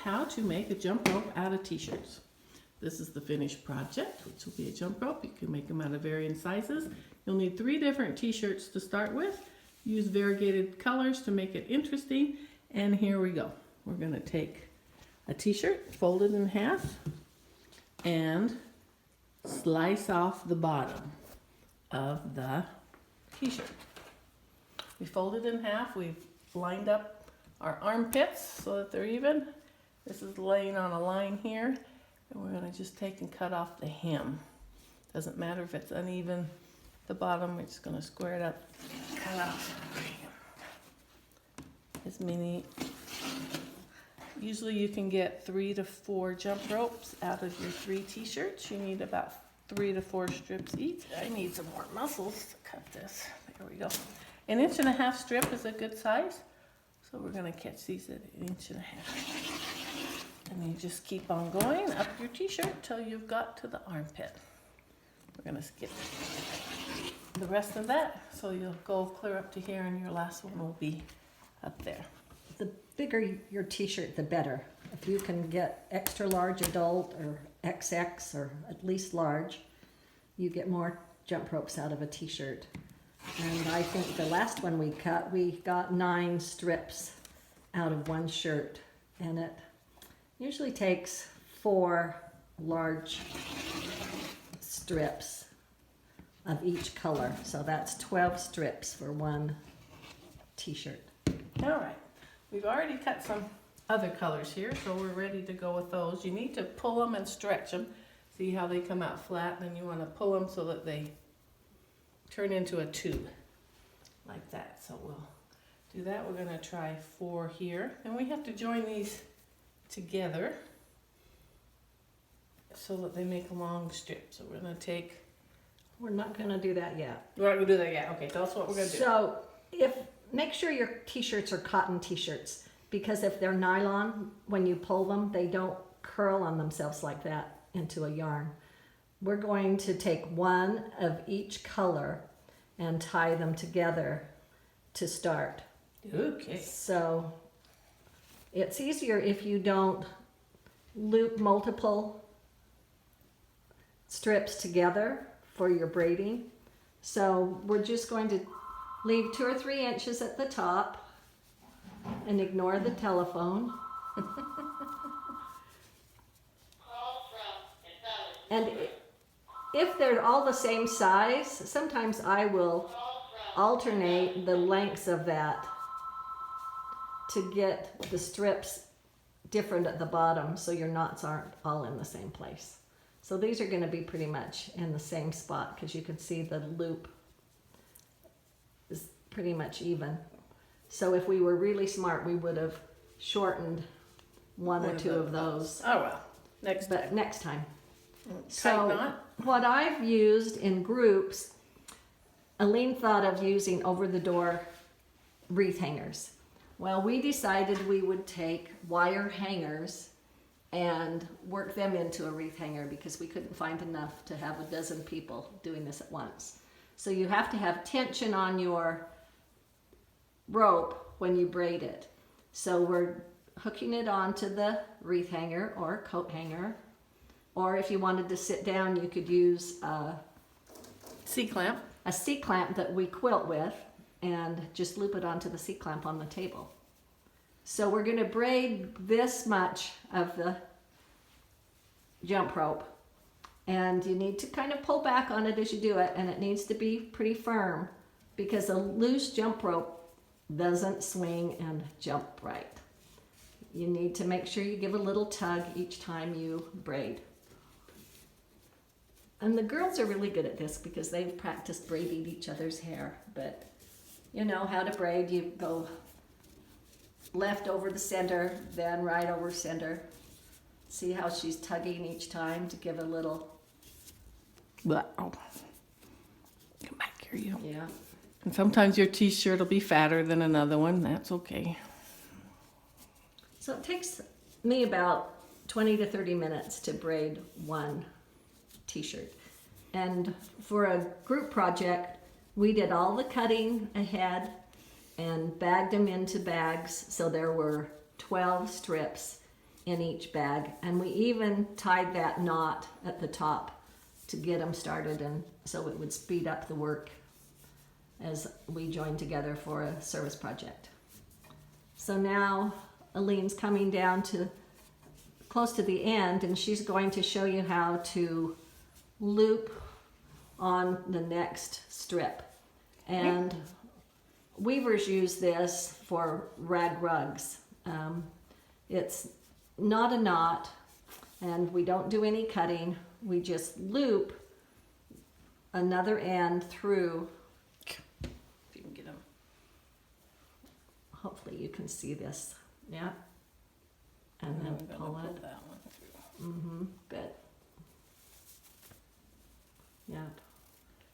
how to make a jump rope out of t-shirts. This is the finished project, which will be a jump rope. You can make them out of varying sizes. You'll need 3 different t-shirts to start with. Use variegated colors to make it interesting. And here we go. We're gonna take a t-shirt, fold it in half, and slice off the bottom of the t-shirt. We fold it in half. We've lined up our armpits so that they're even. This is laying on a line here, and we're going to just take and cut off the hem. Doesn't matter if it's uneven, the bottom, we're just going to square it up, cut off as many. Usually you can get 3 to 4 jump ropes out of your 3 t-shirts. You need about 3 to 4 strips each. I need some more muscles to cut this. There we go. 1.5 inch strip is a good size. So we're going to catch these at 1.5 inches. And then you just keep on going up your t-shirt till you've got to the armpit. We're going to skip the rest of that. So you'll go clear up to here and your last one will be up there. The bigger your t-shirt, the better. If you can get extra large adult or XX or at least large, you get more jump ropes out of a t-shirt. And I think the last one we cut, we got 9 strips out of one shirt. And it usually takes 4 large strips of each color. So that's 12 strips for one t-shirt. All right. We've already cut some other colors here, so we're ready to go with those. You need to pull them and stretch them. See how they come out flat? Then you want to pull them so that they turn into a tube like that. So we'll do that. We're going to try 4 here. And we have to join these together so that they make a long strip. So we're going to take... We're not going to do that yet. We're not going to do that yet. Okay, tell us what we're going to do. So make sure your t-shirts are cotton t-shirts, because if they're nylon, when you pull them, they don't curl on themselves like that into a yarn. We're going to take 1 of each color and tie them together to start. Okay. So it's easier if you don't loop multiple strips together for your braiding. So we're just going to leave 2 or 3 inches at the top and ignore the telephone. And if they're all the same size, sometimes I will alternate the lengths of that to get the strips different at the bottom so your knots aren't all in the same place. So these are going to be pretty much in the same spot because you can see the loop is pretty much even. So if we were really smart, we would have shortened 1 or 2 of those. Oh well, next time. Tight So knot. what I've used in groups, Aline thought of using over-the-door wreath hangers. Well, we decided we would take wire hangers and work them into a wreath hanger because we couldn't find enough to have 12 people doing this at once. So you have to have tension on your rope when you braid it. So we're hooking it onto the wreath hanger or coat hanger. Or if you wanted to sit down, you could use a C-clamp. that we quilt with and just loop it onto the C-clamp on the table. So we're going to braid this much of the jump rope. And you need to kind of pull back on it as you do it, and it needs to be pretty firm because a loose jump rope doesn't swing and jump right. You need to make sure you give a little tug each time you braid. And the girls are really good at this because they've practiced braiding each other's hair. But you know how to braid. You go left over the center, then right over center. See how she's tugging each time to give a little... But, oh. Come back here, you. Yeah. And sometimes your t-shirt will be fatter than another one. That's okay. So it takes me about 20 to 30 minutes to braid one t-shirt. And for a group project, we did all the cutting ahead and bagged them into bags. So there were 12 strips in each bag. And we even tied that knot at the top to get them started, and so it would speed up the work as we joined together for a service project. So now Aleen's coming down to close to the end, and she's going to show you how to loop on the next strip. And weavers use this for rag rugs. It's not a knot, and we don't do any cutting. We just loop another end through. If you can get them. Hopefully you can see this. Yeah. And I'm then gonna pull it. that one through. Good. Yeah.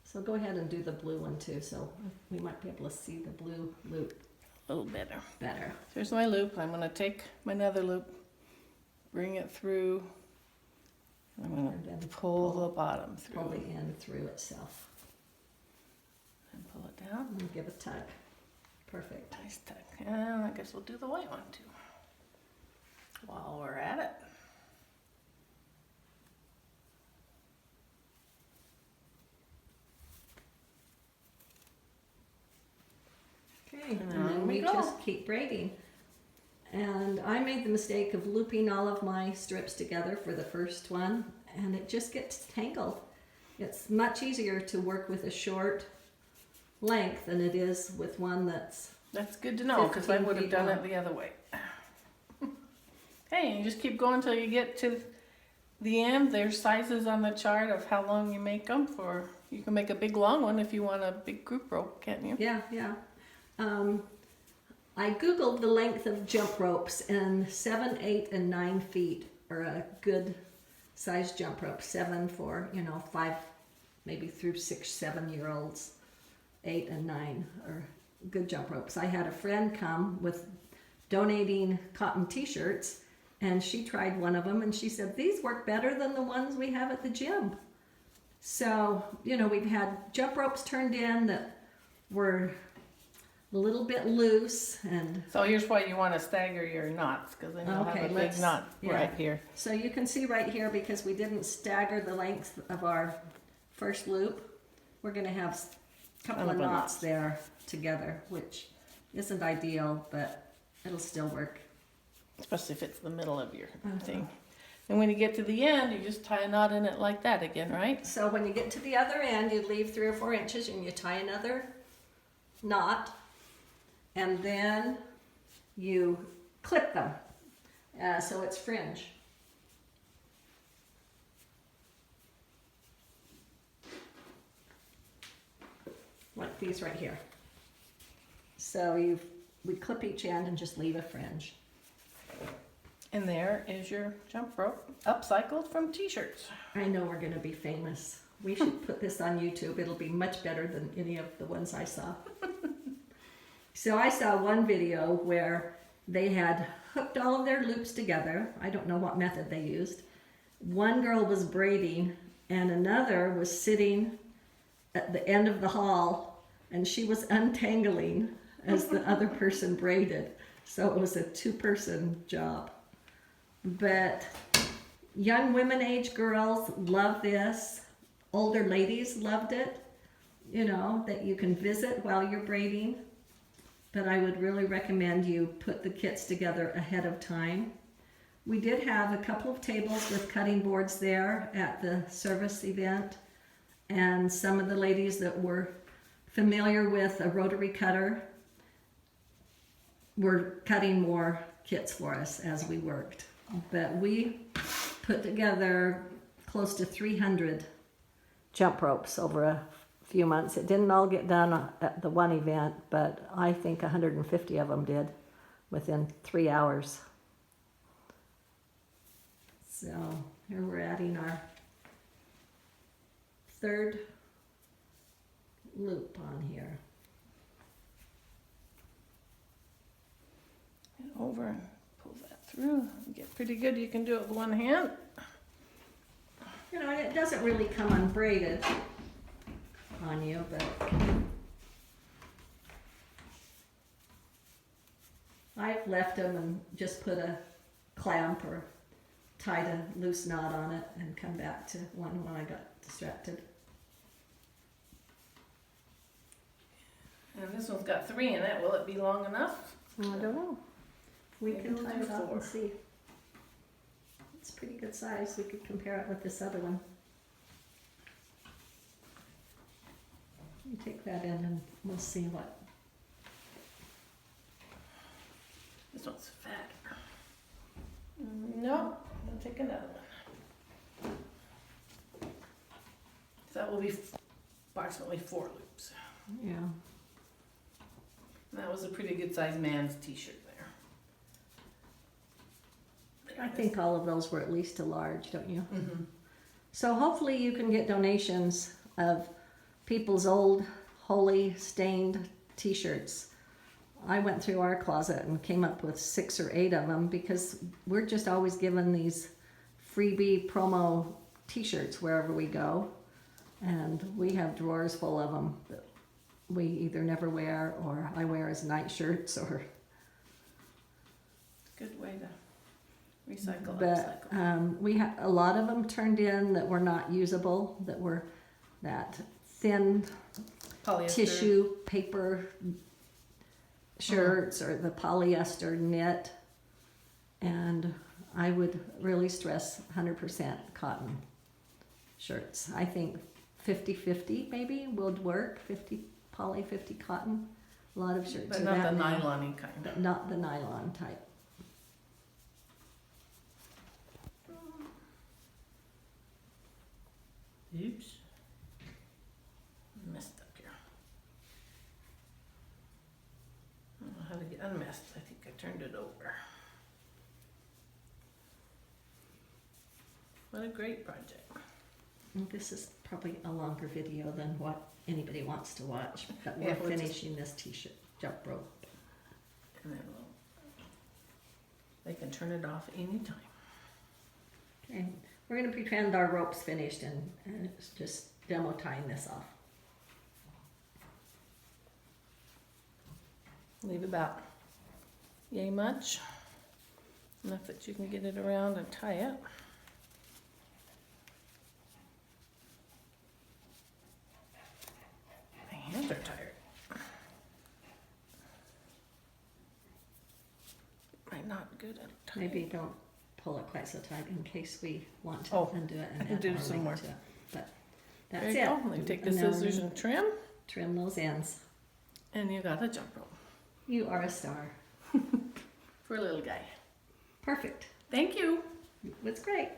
So go ahead and do the blue one too, so we might be able to see the blue loop A little better. better. Here's my loop. I'm going to take my nether loop, bring it through, and I'm going And then to pull the bottom through. Pull the end through itself. And pull it down. And give a tug. Perfect. Nice tuck. And I guess we'll do the white one too. While we're at it. Okay, and On then we we go. just keep braiding. And I made the mistake of looping all of my strips together for the first one, and it just gets tangled. It's much easier to work with a short length than it is with one that's... That's good to know, because I 15 would have feet done long. it the other way. Hey, you just keep going until you get to the end. There's sizes on the chart of how long you make them for. You can make a big long one if you want a big group rope, can't you? Yeah, yeah. I Googled the length of jump ropes, and 7, 8, and 9 feet are a good size jump rope. 7 for, 5, maybe through 6, 7-year-olds. 8 and 9 are good jump ropes. I had a friend come with donating cotton T-shirts, and she tried one of them, and she said, these work better than the ones we have at the gym. So, we've had jump ropes turned in that were a little bit loose, and So here's why you want to stagger your knots, because then you'll Okay, have a big let's- knot yeah. right here. so you can see right here, because we didn't stagger the length of our first loop, we're going to have a couple of Couple of knots knots. there together, which isn't ideal, but it'll still work. Especially if it's the middle of your thing. And when you get to the end, you just tie a knot in it like that again, right? So when you get to the other end, you leave 3 or 4 inches and you tie another knot, and then you clip them so it's fringe. Like these right here. So we clip each end and just leave a fringe. And there is your jump rope, upcycled from T-shirts. I know we're going to be famous. We should put this on YouTube. It'll be much better than any of the ones I saw. So I saw one video where they had hooked all of their loops together. I don't know what method they used. One girl was braiding and another was sitting at the end of the hall, and she was untangling as the other person braided. So it was a 2-person job. But young women age girls love this. Older ladies loved it, that you can visit while you're braiding. But I would really recommend you put the kits together ahead of time. We did have a couple of tables with cutting boards there at the service event, and some of the ladies that were familiar with a rotary cutter were cutting more kits for us as we worked. But we put together close to 300 jump ropes over a few months. It didn't all get done at the one event, but I think 150 of them did within 3 hours. So here we're adding our 3rd loop on here. And over and pull that through. Get pretty good. You can do it with one hand. And it doesn't really come unbraided on you, but I've left them and just put a clamp or tied a loose knot on it and come back to one when I got distracted. And this one's got 3 in it. Will it be long enough? I don't know. We Maybe can we'll tie do it up 4. and see. It's pretty good size. We could compare it with this other one. You take that in and we'll see what. This one's fatter. No, I'll take another one. So that will be approximately 4 loops. Yeah. And that was a pretty good sized man's t-shirt there. I think all of those were at least a large, don't you? Mm-hmm. So hopefully you can get donations of people's old holy stained t-shirts. I went through our closet and came up with 6 or 8 of them because we're just always given these freebie promo t-shirts wherever we go. And we have drawers full of them that we either never wear or I wear as night shirts or. Good way to recycle, But upcycle. we had a lot of them turned in that were not usable, that were that thin Polyester. tissue paper shirts or the polyester knit. And I would really stress 100% cotton shirts. I think 50-50 maybe would work. 50 poly, 50 cotton. A lot of shirts But are not that the now, nylon-y kind. but not the nylon type. Oops. Messed up here. I don't know how to get unmessed. I think I turned it over. What a great project. And this is probably a longer video than what anybody wants to watch, but we're Yeah, we'll just- finishing this t-shirt jump rope. And then they can turn it off anytime. Okay, we're gonna pretend our rope's finished and it's just demo tying this off. Leave about yay much. Enough that you can get it around and tie it. My hands are tired. I'm not good at tying. Maybe don't pull it quite so tight in case we want to Oh, undo it I and can add do more some length more. to it. But There that's you it. go. Then take the And now we're scissors gonna and trim, trim those ends. and you got a jump rope You are a star. for a little guy. Perfect. Thank you. It's great.